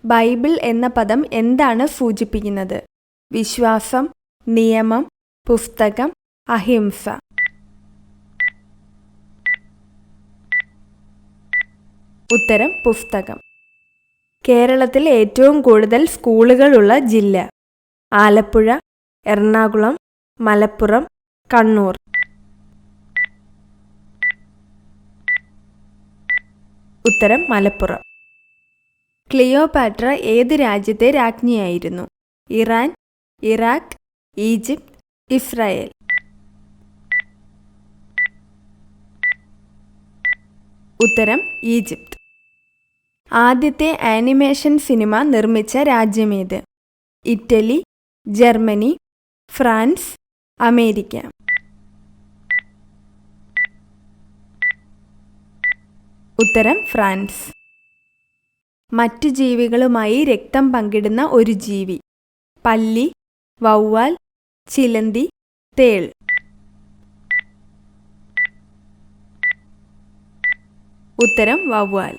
Bible എന്ന പദം എന്താണ് സൂചിപ്പിക്കുന്നത്? വിശ്വാസം, നിയമം, പുസ്തകം, അഹിംസ. ഉത്തരം പുസ്തകം. കേരളത്തിൽ ഏറ്റവും കൂടുതൽ സ്കൂളുകളുള്ള ജില്ല? ആലപ്പുഴ, എറണാകുളം, മലപ്പുറം, കണ്ണൂർ. ഉത്തരം മലപ്പുറം. ക്ലിയോപാട്ര ഏത് രാജ്യത്തെ രാജ്ഞിയായിരുന്നു? Iran, Iraq, Egypt, Israel. ഉത്തരം ഈജിപ്ത്. ആദ്യത്തെ ആനിമേഷൻ സിനിമ നിർമ്മിച്ച രാജ്യമേത്? Italy, Germany, France, America. ഉത്തരം ഫ്രാൻസ്. മറ്റു ജീവികളുമായി രക്തം പങ്കിടുന്ന ഒരു ജീവി? പല്ലി, വവ്വാൽ, ചിലന്തി, തേൾ. ഉത്തരം വവ്വാൽ.